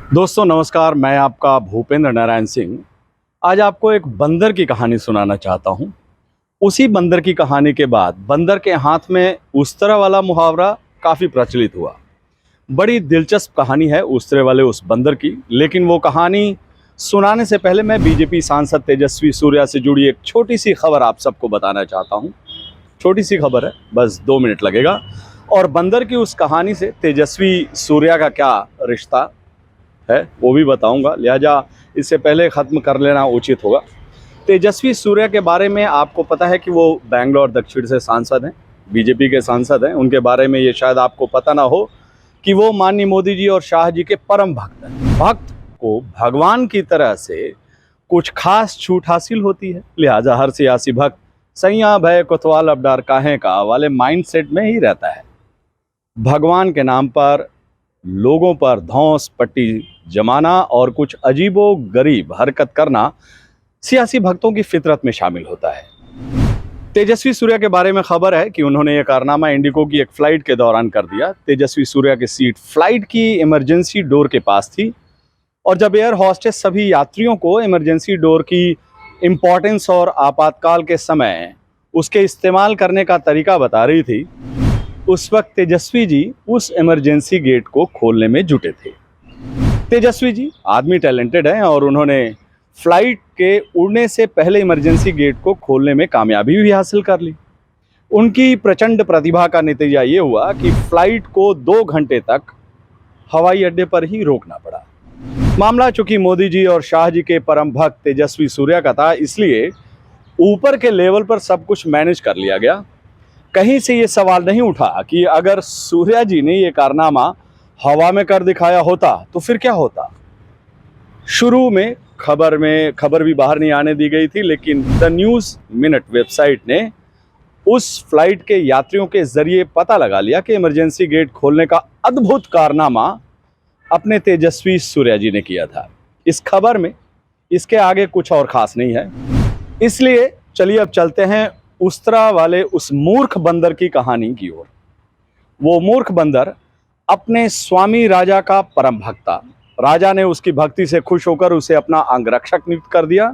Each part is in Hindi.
दोस्तों नमस्कार, मैं आपका भूपेंद्र नारायण सिंह आज आपको एक बंदर की कहानी सुनाना चाहता हूँ। उसी बंदर की कहानी के बाद बंदर के हाथ में उस्तरा वाला मुहावरा काफ़ी प्रचलित हुआ। बड़ी दिलचस्प कहानी है उस्तरे वाले उस बंदर की, लेकिन वो कहानी सुनाने से पहले मैं बीजेपी सांसद तेजस्वी सूर्या से जुड़ी एक छोटी सी खबर आप सबको बताना चाहता हूँ। छोटी सी खबर है, बस 2 मिनट लगेगा। और बंदर की उस कहानी से तेजस्वी सूर्या का क्या रिश्ता है वो भी बताऊंगा, लिहाजा इससे पहले ख़त्म कर लेना उचित होगा। तेजस्वी सूर्या के बारे में आपको पता है कि वो बेंगलोर दक्षिण से सांसद हैं, बीजेपी के सांसद हैं। उनके बारे में ये शायद आपको पता ना हो कि वो माननीय मोदी जी और शाह जी के परम भक्त हैं। भक्त को भगवान की तरह से कुछ खास छूट हासिल होती है, लिहाजा हर सियासी भक्त सैया भय कोतवाल अब डर काहे का वाले माइंडसेट में ही रहता है। भगवान के नाम पर लोगों पर धौंस पट्टी जमाना और कुछ अजीबो गरीब हरकत करना सियासी भक्तों की फितरत में शामिल होता है। तेजस्वी सूर्या के बारे में खबर है कि उन्होंने यह कारनामा इंडिगो की एक फ्लाइट के दौरान कर दिया। तेजस्वी सूर्या की सीट फ्लाइट की इमरजेंसी डोर के पास थी और जब एयर हॉस्टेस सभी यात्रियों को इमरजेंसी डोर की इंपॉर्टेंस और आपातकाल के समय उसके इस्तेमाल करने का तरीका बता रही थी, उस वक्त तेजस्वी जी उस इमरजेंसी गेट को खोलने में जुटे थे। तेजस्वी जी आदमी टैलेंटेड हैं और उन्होंने फ्लाइट के उड़ने से पहले इमरजेंसी गेट को खोलने में कामयाबी भी हासिल कर ली। उनकी प्रचंड प्रतिभा का नतीजा ये हुआ कि फ्लाइट को 2 घंटे तक हवाई अड्डे पर ही रोकना पड़ा। मामला चूंकि मोदी जी और शाह जी के परम भक्त तेजस्वी सूर्या का था, इसलिए ऊपर के लेवल पर सब कुछ मैनेज कर लिया गया। कहीं से ये सवाल नहीं उठा कि अगर सूर्या जी ने ये कारनामा हवा में कर दिखाया होता तो फिर क्या होता। शुरू में खबर भी बाहर नहीं आने दी गई थी, लेकिन द न्यूज़ मिनट वेबसाइट ने उस फ्लाइट के यात्रियों के जरिए पता लगा लिया कि इमरजेंसी गेट खोलने का अद्भुत कारनामा अपने तेजस्वी सूर्या जी ने किया था। इस खबर में इसके आगे कुछ और खास नहीं है, इसलिए चलिए अब चलते हैं उस्तरा वाले उस मूर्ख बंदर की कहानी की ओर। वो मूर्ख बंदर अपने स्वामी राजा का परम भक्त था। राजा ने उसकी भक्ति से खुश होकर उसे अपना अंगरक्षक नियुक्त कर दिया।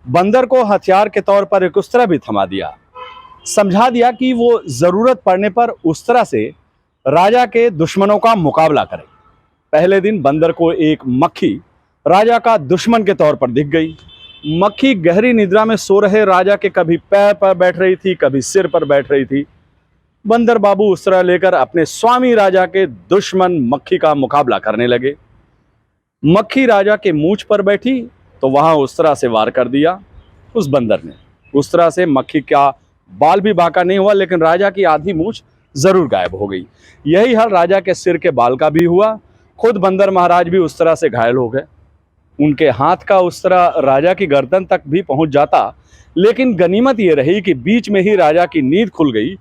बंदर को हथियार के तौर पर एक उस्तरा भी थमा दिया। समझा दिया कि वो जरूरत पड़ने पर उस्तरा से राजा के दुश्मनों का मुकाबला करे। पहले दिन बंदर को एक मक्खी राजा का दुश्मन के तौर पर दिख गई। मक्खी गहरी निद्रा में सो रहे राजा के कभी पैर पर बैठ रही थी, कभी सिर पर बैठ रही थी। बंदर बाबू उस्तरा लेकर अपने स्वामी राजा के दुश्मन मक्खी का मुकाबला करने लगे। मक्खी राजा के मूंछ पर बैठी तो वहां उस्तरा से वार कर दिया। उस बंदर ने उस्तरा से मक्खी का बाल भी बांका नहीं हुआ, लेकिन राजा की आधी मूंछ जरूर गायब हो गई। यही हाल राजा के सिर के बाल का भी हुआ। खुद बंदर महाराज भी उस्तरा से घायल हो गए। उनके हाथ का उस्तरा राजा की गर्दन तक भी पहुंच जाता, लेकिन गनीमत ये रही कि बीच में ही राजा की नींद खुल गई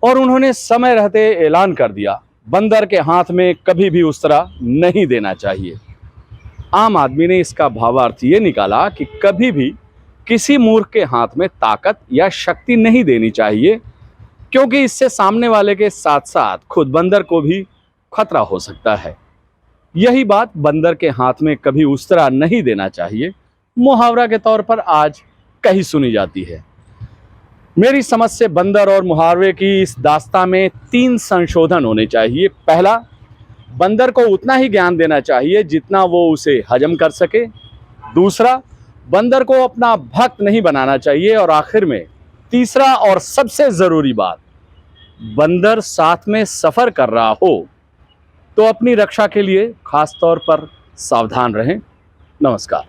और उन्होंने समय रहते ऐलान कर दिया, बंदर के हाथ में कभी भी उस्तरा नहीं देना चाहिए। आम आदमी ने इसका भावार्थ ये निकाला कि कभी भी किसी मूर्ख के हाथ में ताकत या शक्ति नहीं देनी चाहिए, क्योंकि इससे सामने वाले के साथ साथ खुद बंदर को भी खतरा हो सकता है। यही बात बंदर के हाथ में कभी उस्तरा नहीं देना चाहिए मुहावरा के तौर पर आज कहीं सुनी जाती है। मेरी समझ से बंदर और मुहावरे की इस दास्तां में 3 संशोधन होने चाहिए। पहला, बंदर को उतना ही ज्ञान देना चाहिए जितना वो उसे हजम कर सके। दूसरा, बंदर को अपना भक्त नहीं बनाना चाहिए। और आखिर में तीसरा और सबसे जरूरी बात, बंदर साथ में सफर कर रहा हो तो अपनी रक्षा के लिए खास तौर पर सावधान रहें। नमस्कार।